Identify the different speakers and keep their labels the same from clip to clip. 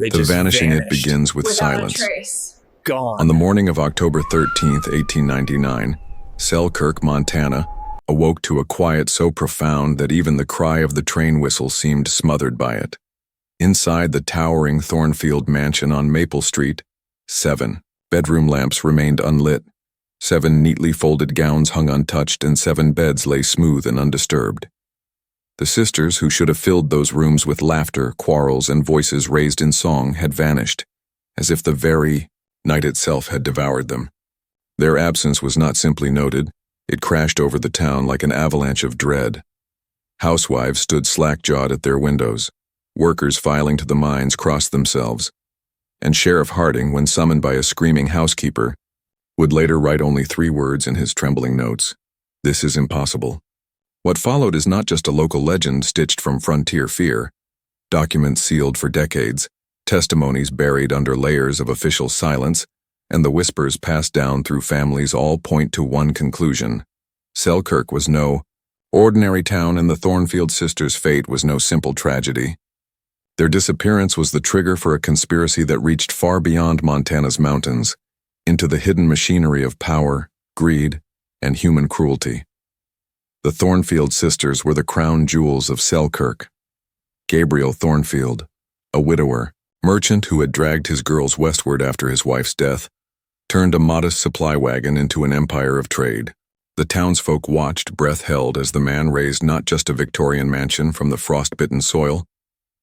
Speaker 1: They
Speaker 2: The
Speaker 1: just
Speaker 2: vanishing it
Speaker 1: vanished.
Speaker 2: begins with
Speaker 3: Without a
Speaker 2: silence.
Speaker 3: trace.
Speaker 1: Gone.
Speaker 2: On the morning of October 13th, 1899, Selkirk, Montana, awoke to a quiet so profound that even the cry of the train whistle seemed smothered by it. Inside the towering Thornfield mansion on Maple Street, 7 bedroom lamps remained unlit, 7 neatly folded gowns hung untouched, and 7 beds lay smooth and undisturbed. The sisters who should have filled those rooms with laughter, quarrels, and voices raised in song had vanished, as if the very night itself had devoured them. Their absence was not simply noted, it crashed over the town like an avalanche of dread. Housewives stood slack-jawed at their windows, workers filing to the mines crossed themselves, and Sheriff Harding, when summoned by a screaming housekeeper, would later write only 3 words in his trembling notes: "This is impossible." What followed is not just a local legend stitched from frontier fear. Documents sealed for decades, testimonies buried under layers of official silence, and the whispers passed down through families all point to one conclusion: Selkirk was no ordinary town, and the Thornfield sisters' fate was no simple tragedy. Their disappearance was the trigger for a conspiracy that reached far beyond Montana's mountains, into the hidden machinery of power, greed, and human cruelty. The Thornfield sisters were the crown jewels of Selkirk. Gabriel Thornfield, a widower, merchant who had dragged his girls westward after his wife's death, turned a modest supply wagon into an empire of trade. The townsfolk watched, breath held, as the man raised not just a Victorian mansion from the frost-bitten soil,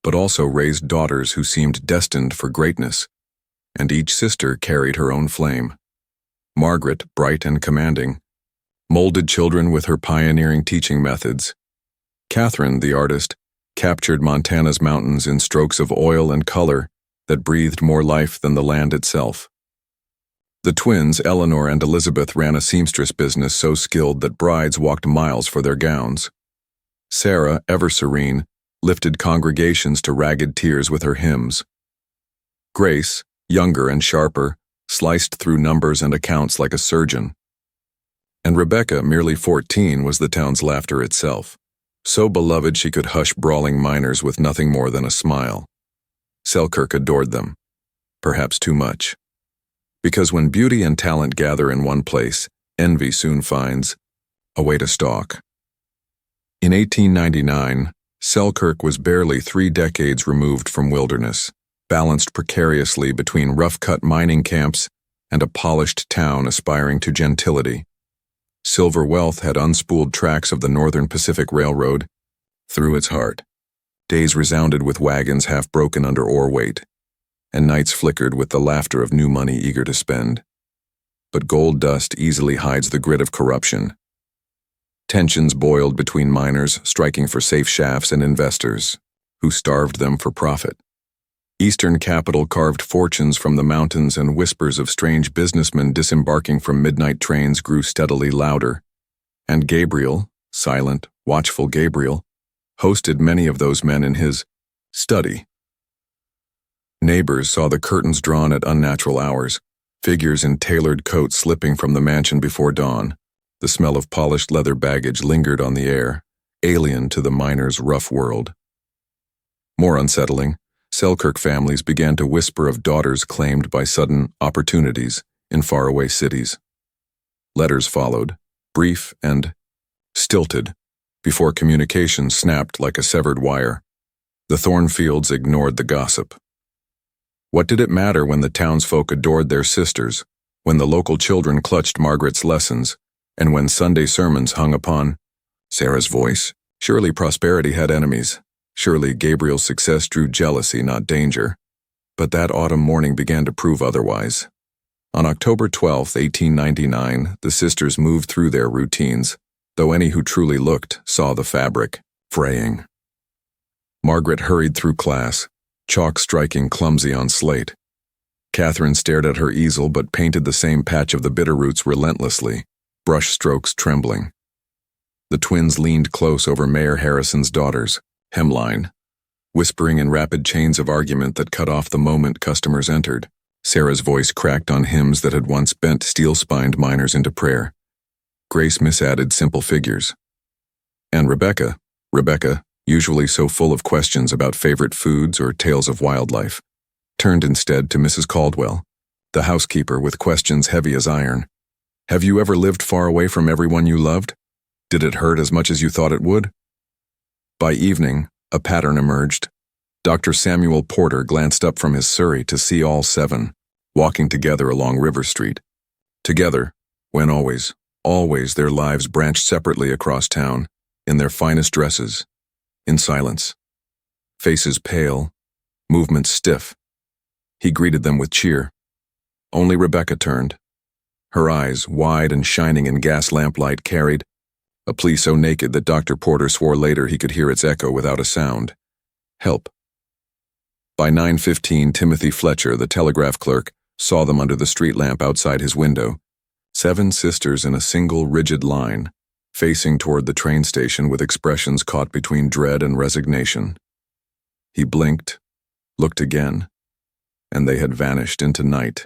Speaker 2: but also raised daughters who seemed destined for greatness, and each sister carried her own flame. Margaret, bright and commanding, molded children with her pioneering teaching methods. Catherine, the artist, captured Montana's mountains in strokes of oil and color that breathed more life than the land itself. The twins, Eleanor and Elizabeth, ran a seamstress business so skilled that brides walked miles for their gowns. Sarah, ever serene, lifted congregations to ragged tears with her hymns. Grace, younger and sharper, sliced through numbers and accounts like a surgeon. And Rebecca, merely 14, was the town's laughter itself, so beloved she could hush brawling miners with nothing more than a smile. Selkirk adored them, perhaps too much. Because when beauty and talent gather in one place, envy soon finds a way to stalk. In 1899, Selkirk was barely 3 decades removed from wilderness, balanced precariously between rough-cut mining camps and a polished town aspiring to gentility. Silver wealth had unspooled tracks of the Northern Pacific Railroad through its heart. Days resounded with wagons half broken under ore weight, and nights flickered with the laughter of new money eager to spend. But gold dust easily hides the grit of corruption. Tensions boiled between miners striking for safe shafts and investors, who starved them for profit. Eastern capital carved fortunes from the mountains, and whispers of strange businessmen disembarking from midnight trains grew steadily louder. And Gabriel, silent, watchful Gabriel, hosted many of those men in his study. Neighbors saw the curtains drawn at unnatural hours, figures in tailored coats slipping from the mansion before dawn. The smell of polished leather baggage lingered on the air, alien to the miner's rough world. More unsettling, Selkirk families began to whisper of daughters claimed by sudden opportunities in faraway cities. Letters followed, brief and stilted, before communication snapped like a severed wire. The Thornfields ignored the gossip. What did it matter when the townsfolk adored their sisters, when the local children clutched Margaret's lessons, and when Sunday sermons hung upon Sarah's voice? Surely prosperity had enemies. Surely Gabriel's success drew jealousy, not danger. But that autumn morning began to prove otherwise. On October 12, 1899, the sisters moved through their routines, though any who truly looked saw the fabric fraying. Margaret hurried through class, chalk striking clumsy on slate. Catherine stared at her easel but painted the same patch of the bitterroots relentlessly, brush strokes trembling. The twins leaned close over Mayor Harrison's daughters, hemline, whispering in rapid chains of argument that cut off the moment customers entered. Sarah's voice cracked on hymns that had once bent steel-spined miners into prayer. Grace misadded simple figures. And Rebecca, usually so full of questions about favorite foods or tales of wildlife, turned instead to Mrs. Caldwell, the housekeeper, with questions heavy as iron. Have you ever lived far away from everyone you loved? Did it hurt as much as you thought it would? By evening, a pattern emerged. Dr. Samuel Porter glanced up from his surrey to see all 7, walking together along River Street. Together, when always their lives branched separately across town, in their finest dresses, in silence. Faces pale, movements stiff. He greeted them with cheer. Only Rebecca turned. Her eyes, wide and shining in gas lamplight, carried a plea so naked that Dr. Porter swore later he could hear its echo without a sound. Help. By 9:15, Timothy Fletcher, the telegraph clerk, saw them under the street lamp outside his window, 7 sisters in a single rigid line, facing toward the train station with expressions caught between dread and resignation. He blinked, looked again, and they had vanished into night.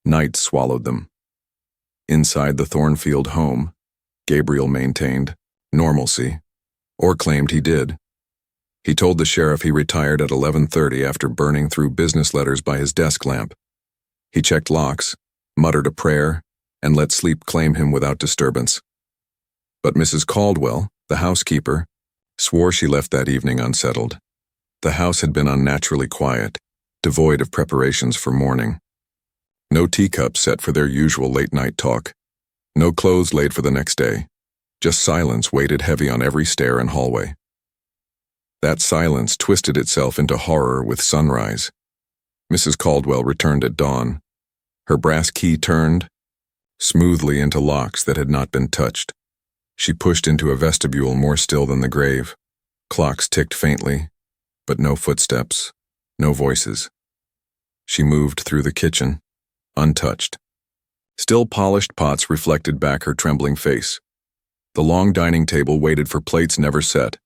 Speaker 2: Night swallowed them. Inside the Thornfield home, Gabriel maintained normalcy, or claimed he did. He told the sheriff he retired at 11:30 after burning through business letters by his desk lamp. He checked locks, muttered a prayer, and let sleep claim him without disturbance. But Mrs. Caldwell, the housekeeper, swore she left that evening unsettled. The house had been unnaturally quiet, devoid of preparations for morning. No teacups set for their usual late-night talk. No clothes laid for the next day. Just silence weighted heavy on every stair and hallway. That silence twisted itself into horror with sunrise. Mrs. Caldwell returned at dawn. Her brass key turned smoothly into locks that had not been touched. She pushed into a vestibule more still than the grave. Clocks ticked faintly, but no footsteps, no voices. She moved through the kitchen, untouched. Still polished pots reflected back her trembling face. The long dining table waited for plates never set.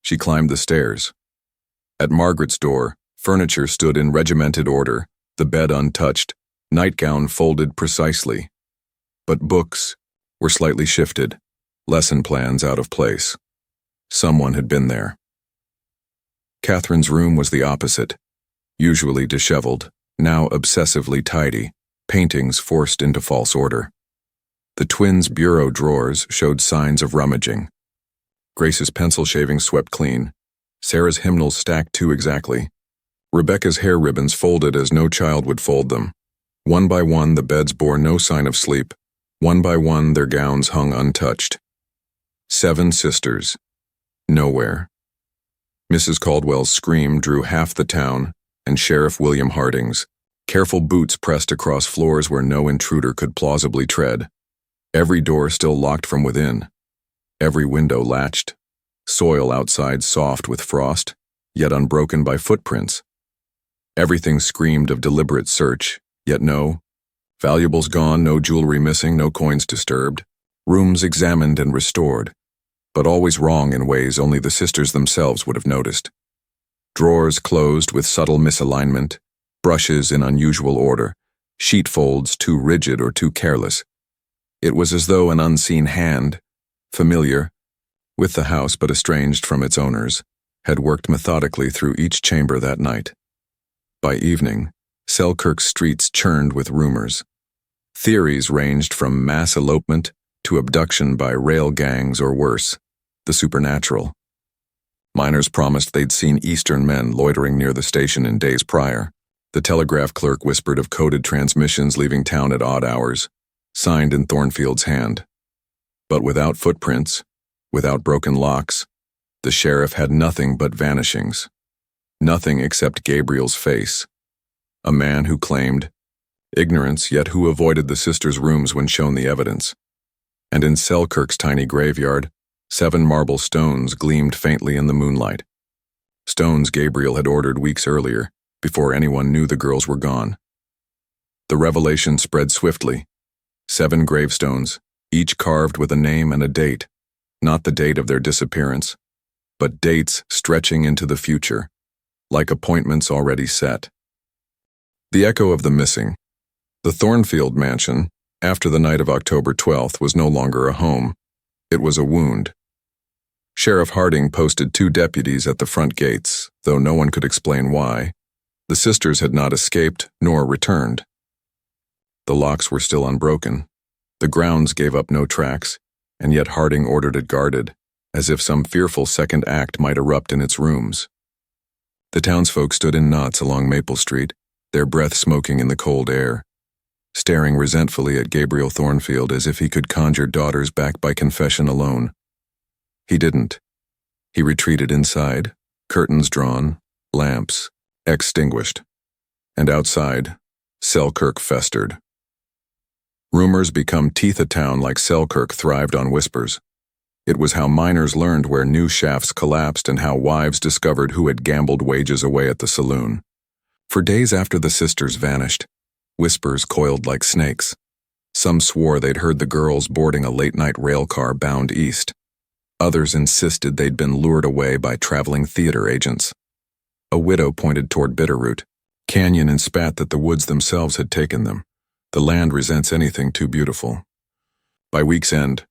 Speaker 2: She climbed the stairs. At Margaret's door, furniture stood in regimented order, the bed untouched, nightgown folded precisely. But books were slightly shifted, lesson plans out of place. Someone had been there. Catherine's room was the opposite, usually disheveled, now obsessively tidy, paintings forced into false order. The twins' bureau drawers showed signs of rummaging. Grace's pencil shavings swept clean, Sarah's hymnals stacked too exactly, Rebecca's hair ribbons folded as no child would fold them. One by one, the beds bore no sign of sleep. One by one, their gowns hung untouched. 7 sisters. Nowhere. Mrs. Caldwell's scream drew half the town, and Sheriff William Harding's. Careful boots pressed across floors where no intruder could plausibly tread. Every door still locked from within. Every window latched. Soil outside soft with frost, yet unbroken by footprints. Everything screamed of deliberate search, yet no. Valuables gone, no jewelry missing, no coins disturbed. Rooms examined and restored, but always wrong in ways only the sisters themselves would have noticed. Drawers closed with subtle misalignment, brushes in unusual order, sheet folds too rigid or too careless. It was as though an unseen hand, familiar with the house but estranged from its owners, had worked methodically through each chamber that night. By evening, Selkirk's streets churned with rumors. Theories ranged from mass elopement to abduction by rail gangs or worse, the supernatural. Miners promised they'd seen Eastern men loitering near the station in days prior. The telegraph clerk whispered of coded transmissions leaving town at odd hours, signed in Thornfield's hand. But without footprints, without broken locks, the sheriff had nothing but vanishings. Nothing except Gabriel's face. A man who claimed ignorance, yet who avoided the sisters' rooms when shown the evidence. And in Selkirk's tiny graveyard, 7 marble stones gleamed faintly in the moonlight. Stones Gabriel had ordered weeks earlier, before anyone knew the girls were gone. The revelation spread swiftly. 7 gravestones, each carved with a name and a date, not the date of their disappearance, but dates stretching into the future, like appointments already set. The echo of the missing. The Thornfield mansion, after the night of October 12th, was no longer a home. It was a wound. Sheriff Harding posted 2 deputies at the front gates, though no one could explain why. The sisters had not escaped nor returned. The locks were still unbroken. The grounds gave up no tracks, and yet Harding ordered it guarded, as if some fearful second act might erupt in its rooms. The townsfolk stood in knots along Maple Street, their breath smoking in the cold air, staring resentfully at Gabriel Thornfield as if he could conjure daughters back by confession alone. He didn't. He retreated inside, curtains drawn, lamps extinguished. And outside, Selkirk festered. Rumors become teeth-a-town like Selkirk thrived on whispers. It was how miners learned where new shafts collapsed and how wives discovered who had gambled wages away at the saloon. For days after the sisters vanished, whispers coiled like snakes. Some swore they'd heard the girls boarding a late-night rail car bound east. Others insisted they'd been lured away by traveling theater agents. A widow pointed toward Bitterroot, Canyon, and spat that the woods themselves had taken them. The land resents anything too beautiful. By week's end,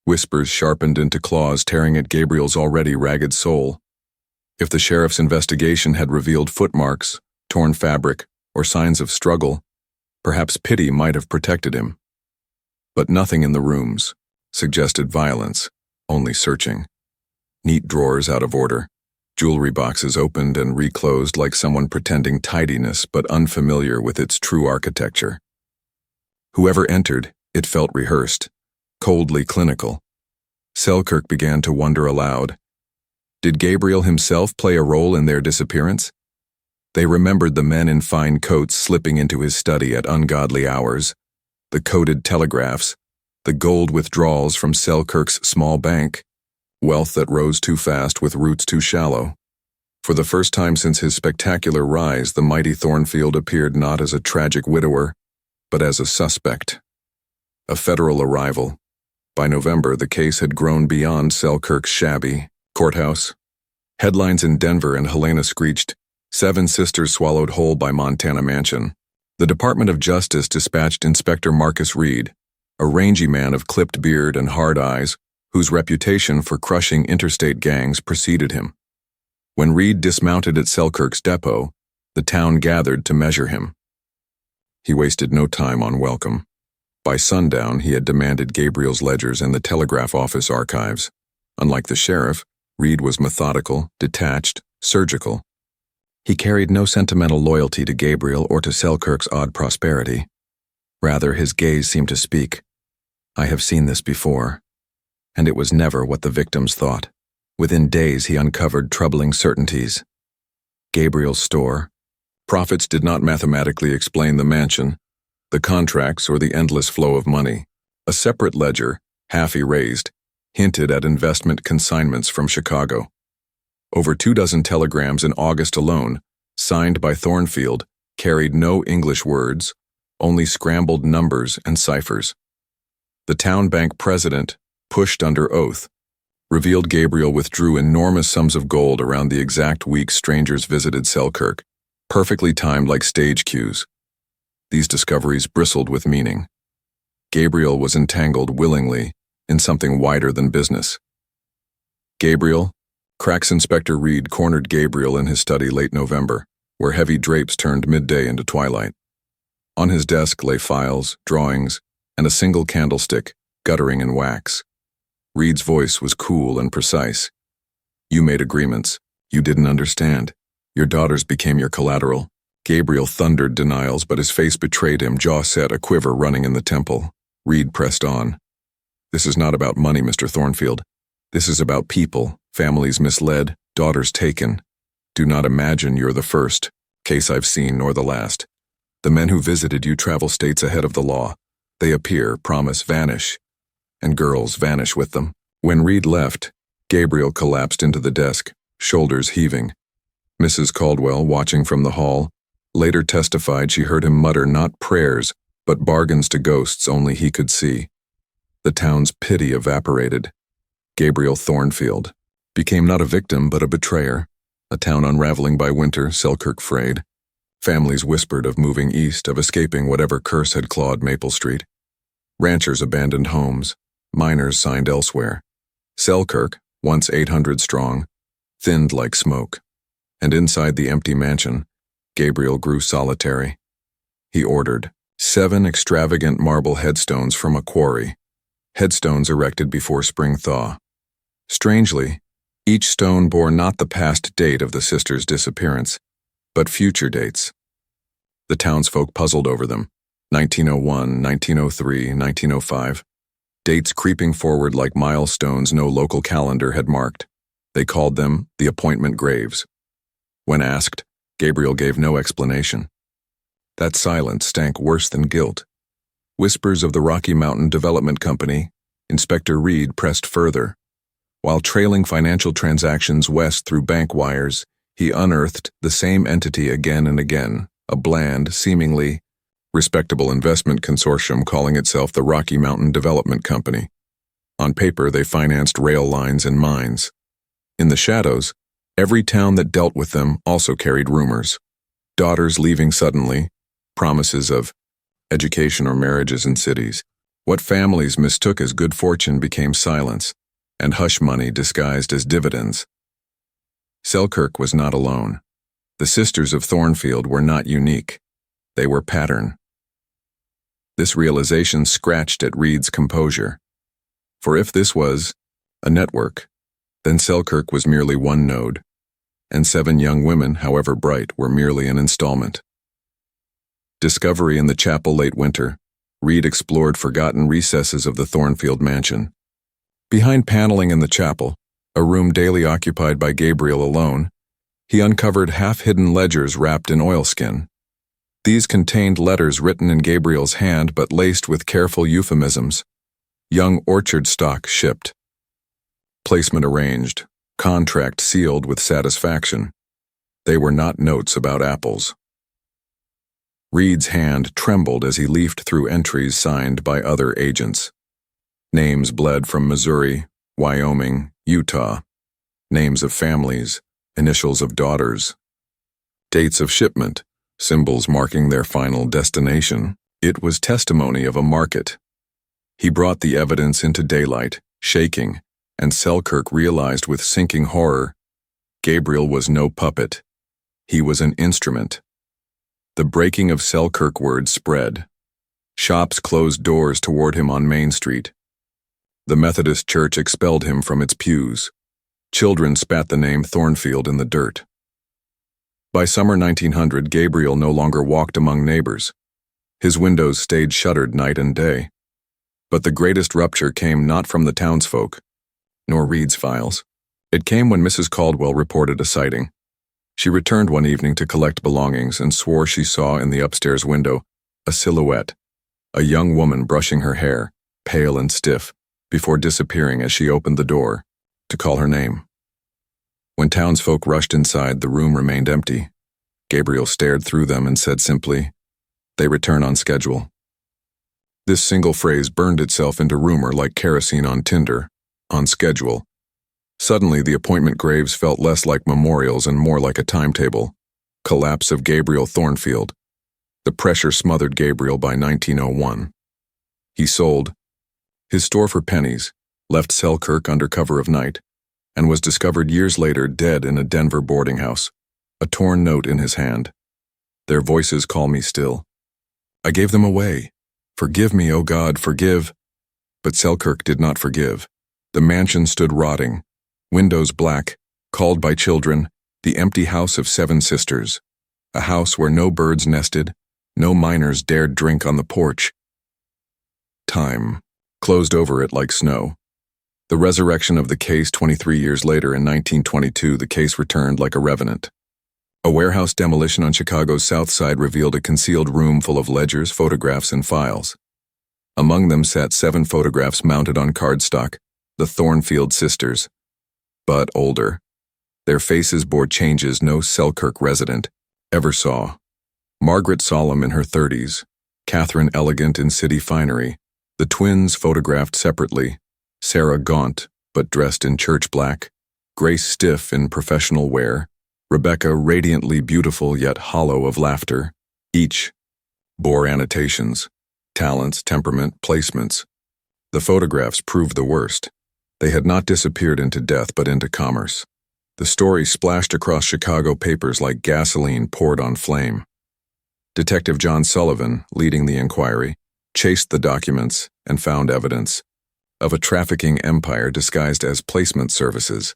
Speaker 2: whispers sharpened into claws tearing at Gabriel's already ragged soul. If the sheriff's investigation had revealed footmarks, torn fabric, or signs of struggle, perhaps pity might have protected him. But nothing in the rooms suggested violence, only searching. Neat drawers out of order, jewelry boxes opened and reclosed like someone pretending tidiness but unfamiliar with its true architecture. Whoever entered, it felt rehearsed, coldly clinical. Selkirk began to wonder aloud. Did Gabriel himself play a role in their disappearance? They remembered the men in fine coats slipping into his study at ungodly hours, the coded telegraphs, the gold withdrawals from Selkirk's small bank, wealth that rose too fast with roots too shallow. For the first time since his spectacular rise, the mighty Thornfield appeared not as a tragic widower, but as a suspect. A federal arrival. By November, the case had grown beyond Selkirk's shabby courthouse. Headlines in Denver and Helena screeched, 7 sisters swallowed whole by Montana mansion. The Department of Justice dispatched Inspector Marcus Reed, a rangy man of clipped beard and hard eyes, whose reputation for crushing interstate gangs preceded him. When Reed dismounted at Selkirk's depot, the town gathered to measure him. He wasted no time on welcome. By sundown, he had demanded Gabriel's ledgers and the telegraph office archives. Unlike the sheriff, Reed was methodical, detached, surgical. He carried no sentimental loyalty to Gabriel or to Selkirk's odd prosperity. Rather, his gaze seemed to speak. I have seen this before. And it was never what the victims thought. Within days, he uncovered troubling certainties. Gabriel's store. Profits did not mathematically explain the mansion, the contracts, or the endless flow of money. A separate ledger, half erased, hinted at investment consignments from Chicago. Over 24 telegrams in August alone, signed by Thornfield, carried no English words, only scrambled numbers and ciphers. The town bank president, pushed under oath, revealed Gabriel withdrew enormous sums of gold around the exact week strangers visited Selkirk, perfectly timed like stage cues. These discoveries bristled with meaning. Gabriel was entangled willingly in something wider than business. Gabriel? Cracks Inspector Reed cornered Gabriel in his study late November, where heavy drapes turned midday into twilight. On his desk lay files, drawings, and a single candlestick, guttering in wax. Reed's voice was cool and precise. You made agreements. You didn't understand. Your daughters became your collateral. Gabriel thundered denials, but his face betrayed him, jaw set, a quiver running in the temple. Reed pressed on. This is not about money, Mr. Thornfield. This is about people, families misled, daughters taken. Do not imagine you're the first case I've seen, nor the last. The men who visited you travel states ahead of the law. They appear, promise, vanish. And girls vanish with them. When Reed left, Gabriel collapsed into the desk, shoulders heaving. Mrs. Caldwell, watching from the hall, later testified she heard him mutter not prayers, but bargains to ghosts only he could see. The town's pity evaporated. Gabriel Thornfield became not a victim but a betrayer. A town unraveling by winter, Selkirk frayed. Families whispered of moving east, of escaping whatever curse had clawed Maple Street. Ranchers abandoned homes. Miners signed elsewhere. Selkirk, once 800 strong, thinned like smoke. And inside the empty mansion, Gabriel grew solitary. He ordered 7 extravagant marble headstones from a quarry, headstones erected before spring thaw. Strangely, each stone bore not the past date of the sisters' disappearance, but future dates. The townsfolk puzzled over them. 1901, 1903, 1905. Dates creeping forward like milestones no local calendar had marked. They called them the appointment graves. When asked, Gabriel gave no explanation. That silence stank worse than guilt. Whispers of the Rocky Mountain Development Company, Inspector Reed pressed further. While trailing financial transactions west through bank wires, he unearthed the same entity again and again, a bland, seemingly respectable investment consortium calling itself the Rocky Mountain Development Company. On paper, they financed rail lines and mines. In the shadows, every town that dealt with them also carried rumors. Daughters leaving suddenly, promises of education or marriages in cities. What families mistook as good fortune became silence, and hush money disguised as dividends. Selkirk was not alone. The sisters of Thornfield were not unique. They were pattern. This realization scratched at Reed's composure. For if this was a network, then Selkirk was merely one node, and 7 young women, however bright, were merely an installment. Discovery in the chapel late winter, Reed explored forgotten recesses of the Thornfield mansion. Behind paneling in the chapel, a room daily occupied by Gabriel alone, he uncovered half-hidden ledgers wrapped in oilskin. These contained letters written in Gabriel's hand but laced with careful euphemisms. Young orchard stock shipped. Placement arranged. Contract sealed with satisfaction. They were not notes about apples. Reed's hand trembled as he leafed through entries signed by other agents. Names bled from Missouri, Wyoming, Utah. Names of families, initials of daughters. Dates of shipment, symbols marking their final destination. It was testimony of a market. He brought the evidence into daylight, shaking, and Selkirk realized with sinking horror, Gabriel was no puppet. He was an instrument. The breaking of Selkirk word spread. Shops closed doors toward him on Main Street. The Methodist Church expelled him from its pews. Children spat the name Thornfield in the dirt. By summer 1900, Gabriel no longer walked among neighbors. His windows stayed shuttered night and day. But the greatest rupture came not from the townsfolk, nor Reed's files. It came when Mrs. Caldwell reported a sighting. She returned one evening to collect belongings and swore she saw in the upstairs window a silhouette, a young woman brushing her hair, pale and stiff, before disappearing as she opened the door to call her name. When townsfolk rushed inside, the room remained empty. Gabriel stared through them and said simply, "They return on schedule." This single phrase burned itself into rumor like kerosene on tinder, on schedule. Suddenly, the appointment graves felt less like memorials and more like a timetable. Collapse of Gabriel Thornfield. The pressure smothered Gabriel by 1901. He sold his store for pennies, left Selkirk under cover of night, and was discovered years later dead in a Denver boarding house, a torn note in his hand. Their voices call me still. I gave them away. Forgive me, O God, forgive. But Selkirk did not forgive. The mansion stood rotting, windows black, called by children, the empty house of 7 sisters, a house where no birds nested, no miners dared drink on the porch. Time closed over it like snow. The resurrection of the case 23 years later in 1922, the case returned like a revenant. A warehouse demolition on Chicago's South Side revealed a concealed room full of ledgers, photographs, and files. Among them sat 7 photographs mounted on cardstock, the Thornfield sisters, but older. Their faces bore changes no Selkirk resident ever saw. Margaret Solemn in her 30s, Catherine elegant in city finery, the twins photographed separately, Sarah gaunt but dressed in church black, Grace stiff in professional wear, Rebecca radiantly beautiful yet hollow of laughter. Each bore annotations, talents, temperament, placements. The photographs proved the worst. They had not disappeared into death but into commerce. The story splashed across Chicago papers like gasoline poured on flame. Detective John Sullivan, leading the inquiry, chased the documents and found evidence of a trafficking empire disguised as placement services.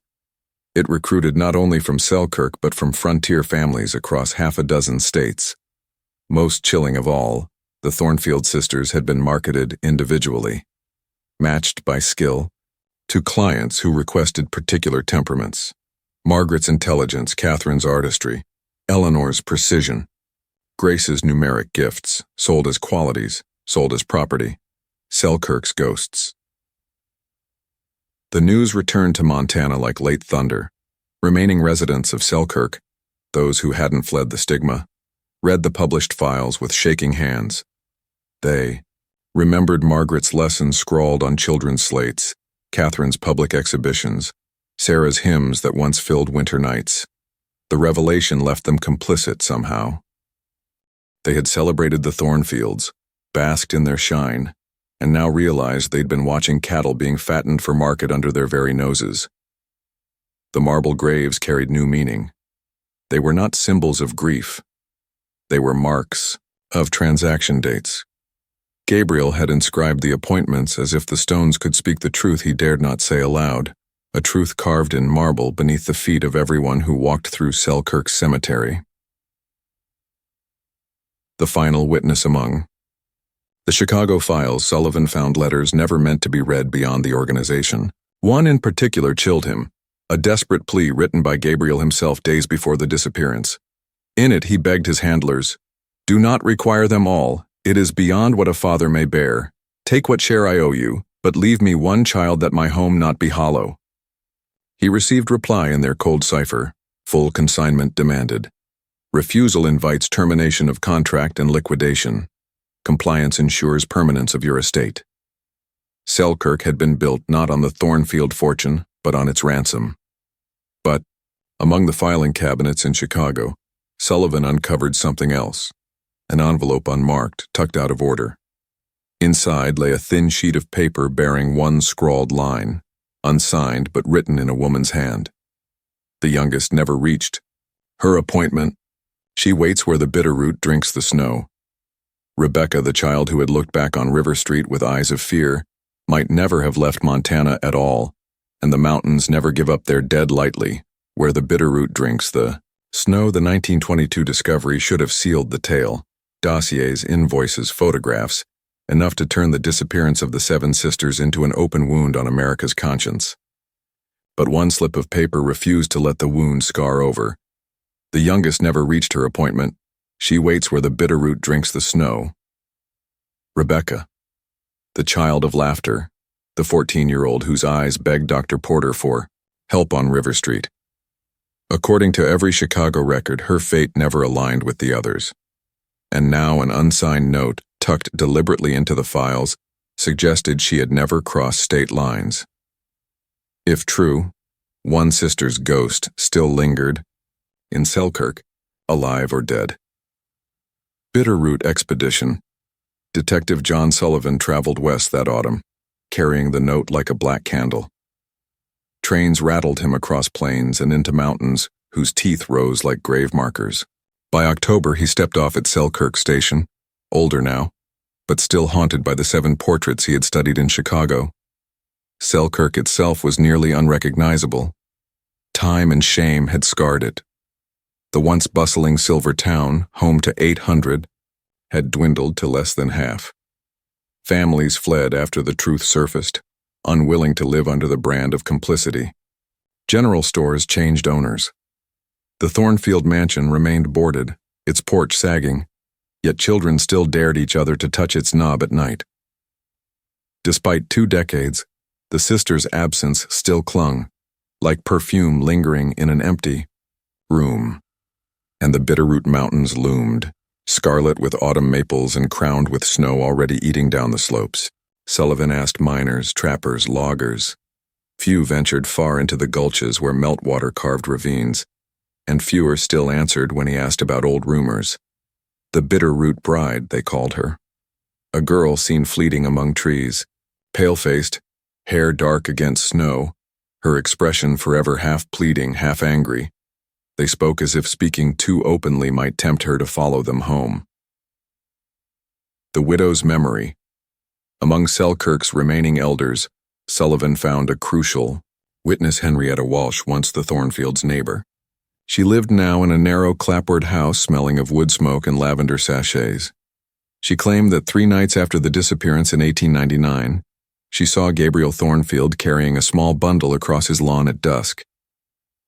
Speaker 2: It recruited not only from Selkirk but from frontier families across half a dozen states. Most chilling of all, the Thornfield sisters had been marketed individually, matched by skill, to clients who requested particular temperaments. Margaret's intelligence, Catherine's artistry, Eleanor's precision, Grace's numeric gifts, sold as qualities, sold as property, Selkirk's ghosts. The news returned to Montana like late thunder. Remaining residents of Selkirk, those who hadn't fled the stigma, read the published files with shaking hands. They remembered Margaret's lessons scrawled on children's slates, Catherine's public exhibitions, Sarah's hymns that once filled winter nights. The revelation left them complicit somehow. They had celebrated the Thornfields, basked in their shine, and now realized they'd been watching cattle being fattened for market under their very noses. The marble graves carried new meaning. They were not symbols of grief. They were marks of transaction dates. Gabriel had inscribed the appointments as if the stones could speak the truth he dared not say aloud, a truth carved in marble beneath the feet of everyone who walked through Selkirk Cemetery. The final witness among the Chicago files, Sullivan found letters never meant to be read beyond the organization. One in particular chilled him, a desperate plea written by Gabriel himself days before the disappearance. In it, he begged his handlers, "Do not require them all. It is beyond what a father may bear. Take what share I owe you, but leave me one child that my home not be hollow." He received reply in their cold cipher, full consignment demanded. Refusal invites termination of contract and liquidation. Compliance ensures permanence of your estate. Selkirk had been built not on the Thornfield fortune, but on its ransom. But, among the filing cabinets in Chicago, Sullivan uncovered something else, an envelope unmarked, tucked out of order. Inside lay a thin sheet of paper bearing one scrawled line, unsigned but written in a woman's hand. The youngest never reached. Her appointment. She waits where the bitter root drinks the snow. Rebecca, the child who had looked back on River Street with eyes of fear, might never have left Montana at all, and the mountains never give up their dead lightly, where the bitter root drinks the snow. The 1922 discovery should have sealed the tale. Dossiers, invoices, photographs, enough to turn the disappearance of the seven sisters into an open wound on America's conscience. But one slip of paper refused to let the wound scar over. The youngest never reached her appointment. She waits where the bitter root drinks the snow. Rebecca, the child of laughter, the 14-year-old whose eyes begged Dr. Porter for help on River Street. According to every Chicago record, her fate never aligned with the others. And now an unsigned note, tucked deliberately into the files, suggested she had never crossed state lines. If true, one sister's ghost still lingered in Selkirk, alive or dead. Bitterroot Expedition. Detective John Sullivan traveled west that autumn, carrying the note like a black candle. Trains rattled him across plains and into mountains whose teeth rose like grave markers. By October, he stepped off at Selkirk Station, older now, but still haunted by the 7 portraits he had studied in Chicago. Selkirk itself was nearly unrecognizable. Time and shame had scarred it. The once bustling silver town, home to 800, had dwindled to less than half. Families fled after the truth surfaced, unwilling to live under the brand of complicity. General stores changed owners. The Thornfield mansion remained boarded, its porch sagging, yet children still dared each other to touch its knob at night. Despite 2 decades, the sisters' absence still clung, like perfume lingering in an empty room. And the Bitterroot Mountains loomed, scarlet with autumn maples and crowned with snow already eating down the slopes. Sullivan asked miners, trappers, loggers. Few ventured far into the gulches where meltwater carved ravines, and fewer still answered when he asked about old rumors. The Bitterroot Bride, they called her. A girl seen fleeting among trees, pale-faced, hair dark against snow, her expression forever half pleading, half angry. They spoke as if speaking too openly might tempt her to follow them home. The widow's memory. Among Selkirk's remaining elders, Sullivan found a crucial witness. Henrietta Walsh, once the Thornfields' neighbor. She lived now in a narrow clapboard house smelling of wood smoke and lavender sachets. She claimed that 3 nights after the disappearance in 1899, she saw Gabriel Thornfield carrying a small bundle across his lawn at dusk.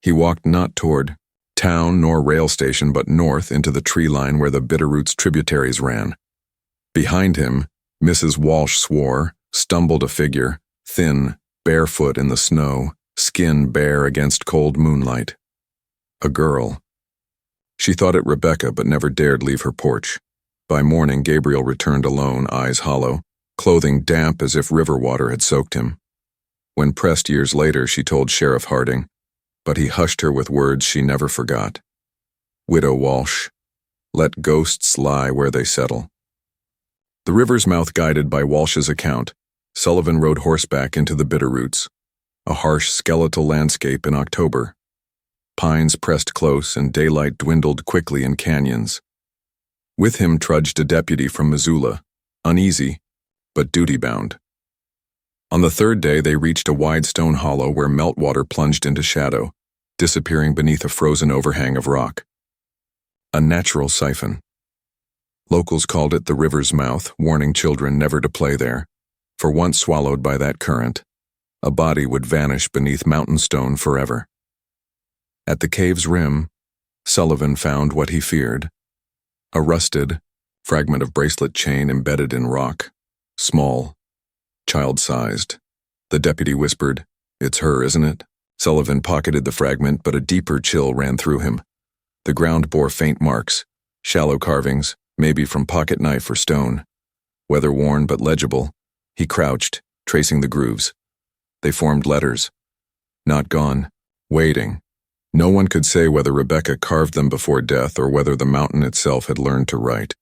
Speaker 2: He walked not toward town nor rail station but north into the tree line where the Bitterroot's tributaries ran. Behind him, Mrs. Walsh swore, stumbled a figure, thin, barefoot in the snow, skin bare against cold moonlight. A girl. She thought it Rebecca but never dared leave her porch. By morning, Gabriel returned alone, eyes hollow, clothing damp as if river water had soaked him. When pressed years later, she told Sheriff Harding, but he hushed her with words she never forgot. Widow Walsh, let ghosts lie where they settle. The river's mouth guided by Walsh's account, Sullivan rode horseback into the Bitterroots, a harsh skeletal landscape in October. Pines pressed close and daylight dwindled quickly in canyons. With him trudged a deputy from Missoula, uneasy, but duty-bound. On the 3rd day they reached a wide stone hollow where meltwater plunged into shadow, disappearing beneath a frozen overhang of rock. A natural siphon. Locals called it the river's mouth, warning children never to play there, for once swallowed by that current, a body would vanish beneath mountain stone forever. At the cave's rim, Sullivan found what he feared. A rusted fragment of bracelet chain embedded in rock, small, child-sized. The deputy whispered, "It's her, isn't it?" Sullivan pocketed the fragment, but a deeper chill ran through him. The ground bore faint marks, shallow carvings, maybe from pocket knife or stone. Weather-worn but legible, he crouched, tracing the grooves. They formed letters. Not gone, waiting. No one could say whether Rebecca carved them before death or whether the mountain itself had learned to write.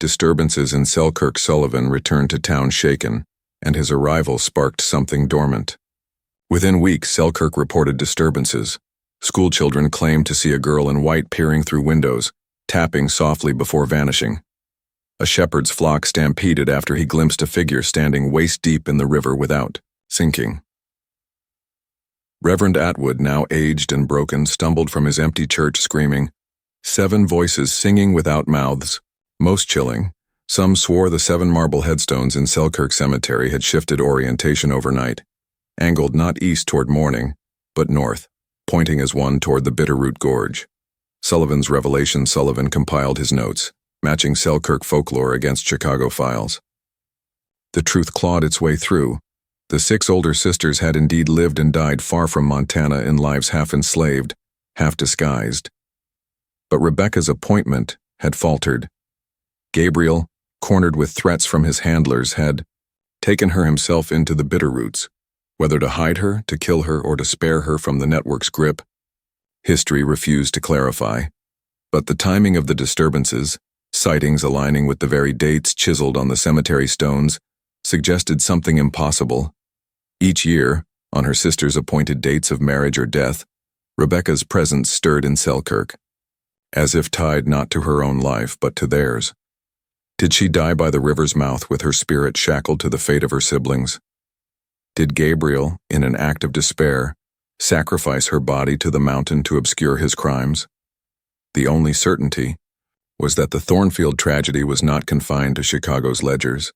Speaker 2: Disturbances in Selkirk. Sullivan returned to town shaken, and his arrival sparked something dormant. Within weeks, Selkirk reported disturbances. Schoolchildren claimed to see a girl in white peering through windows, tapping softly before vanishing. A shepherd's flock stampeded after he glimpsed a figure standing waist-deep in the river without sinking. Reverend Atwood, now aged and broken, stumbled from his empty church screaming, 7 voices singing without mouths. Most chilling, some swore the 7 marble headstones in Selkirk Cemetery had shifted orientation overnight, angled not east toward morning, but north, pointing as one toward the Bitterroot Gorge. Sullivan's revelation. Sullivan compiled his notes, matching Selkirk folklore against Chicago files. The truth clawed its way through. The 6 older sisters had indeed lived and died far from Montana in lives half enslaved, half disguised. But Rebecca's appointment had faltered. Gabriel, cornered with threats from his handlers, had taken her himself into the Bitterroots, whether to hide her, to kill her, or to spare her from the network's grip. History refused to clarify. But the timing of the disturbances, sightings aligning with the very dates chiseled on the cemetery stones, suggested something impossible. Each year, on her sister's appointed dates of marriage or death, Rebecca's presence stirred in Selkirk, as if tied not to her own life but to theirs. Did she die by the river's mouth with her spirit shackled to the fate of her siblings? Did Gabriel, in an act of despair, sacrifice her body to the mountain to obscure his crimes? The only certainty was that the Thornfield tragedy was not confined to Chicago's ledgers.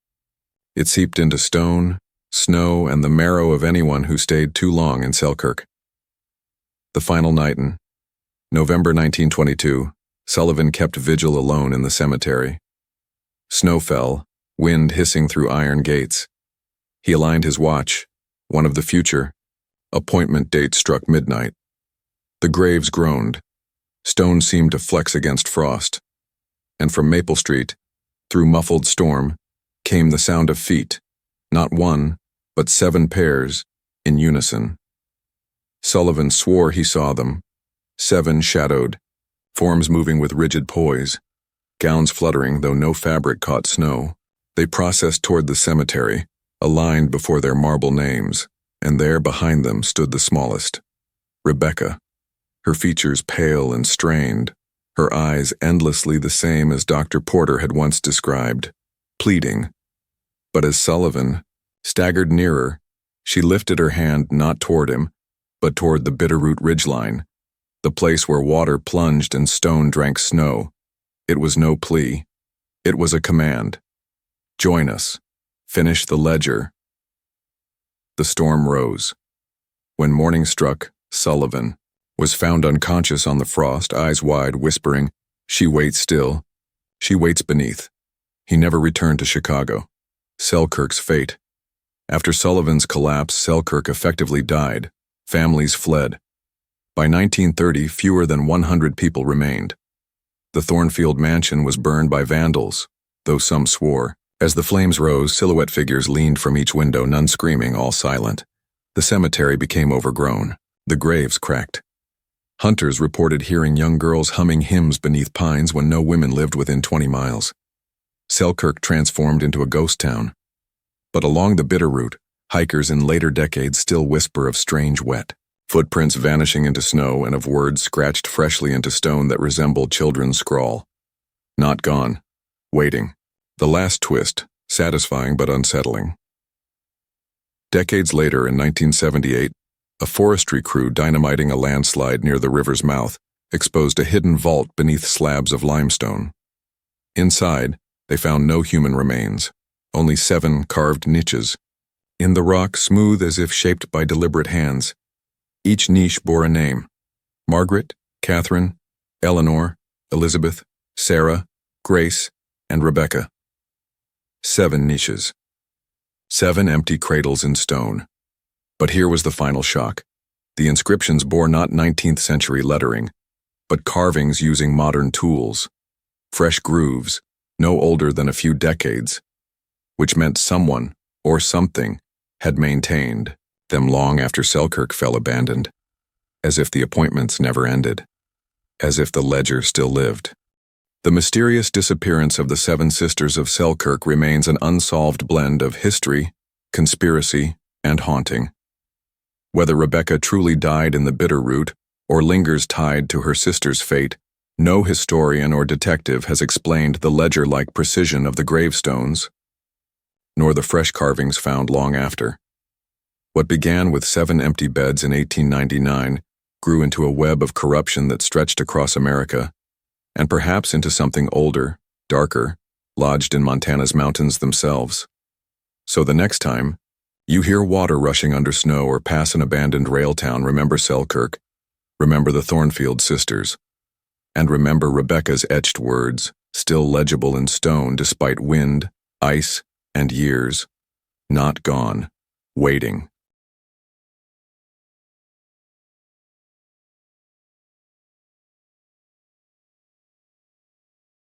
Speaker 2: It seeped into stone, snow, and the marrow of anyone who stayed too long in Selkirk. The final night in November 1922, Sullivan kept vigil alone in the cemetery. Snow fell, wind hissing through iron gates. He aligned his watch, one of the future. Appointment date struck midnight. The graves groaned. Stone seemed to flex against frost. And from Maple Street, through muffled storm, came the sound of feet, not 1, but 7 pairs, in unison. Sullivan swore he saw them, 7 shadowed, forms moving with rigid poise, gowns fluttering though no fabric caught snow. They processed toward the cemetery, aligned before their marble names, And there behind them stood the smallest, Rebecca, her features pale and strained, her eyes endlessly the same as Dr. Porter had once described, pleading. But as Sullivan staggered nearer, she lifted her hand not toward him, but toward the Bitterroot ridgeline, the place where water plunged and stone drank snow. It was no plea. It was a command. Join us. Finish the ledger. The storm rose. When morning struck, Sullivan was found unconscious on the frost, eyes wide, whispering, "She waits still. She waits beneath." He never returned to Chicago. Selkirk's fate. After Sullivan's collapse, Selkirk effectively died. Families fled. By 1930, fewer than 100 people remained. The Thornfield mansion was burned by vandals, though some swore. As the flames rose, silhouette figures leaned from each window, none screaming, all silent. The cemetery became overgrown. The graves cracked. Hunters reported hearing young girls humming hymns beneath pines when no women lived within 20 miles. Selkirk transformed into a ghost town. But along the Bitterroot, hikers in later decades still whisper of strange wet footprints vanishing into snow and of words scratched freshly into stone that resembled children's scrawl. Not gone. Waiting. The last twist, satisfying but unsettling. Decades later, in 1978, a forestry crew dynamiting a landslide near the river's mouth exposed a hidden vault beneath slabs of limestone. Inside, they found no human remains, only 7 carved niches. In the rock, smooth as if shaped by deliberate hands. Each niche bore a name: Margaret, Catherine, Eleanor, Elizabeth, Sarah, Grace, and Rebecca. 7 niches. 7 empty cradles in stone. But here was the final shock. The inscriptions bore not 19th century lettering, but carvings using modern tools. Fresh grooves, no older than a few decades, which meant someone, or something, had maintained them long after Selkirk fell abandoned, as if the appointments never ended, as if the ledger still lived. The mysterious disappearance of the 7 sisters of Selkirk remains an unsolved blend of history, conspiracy, and haunting. Whether Rebecca truly died in the Bitterroot or lingers tied to her sister's fate, no historian or detective has explained the ledger-like precision of the gravestones, nor the fresh carvings found long after. What began with 7 empty beds in 1899 grew into a web of corruption that stretched across America, and perhaps into something older, darker, lodged in Montana's mountains themselves. So the next time you hear water rushing under snow or pass an abandoned rail town, remember Selkirk, remember the Thornfield sisters, and remember Rebecca's etched words, still legible in stone despite wind, ice, and years. Not gone, waiting.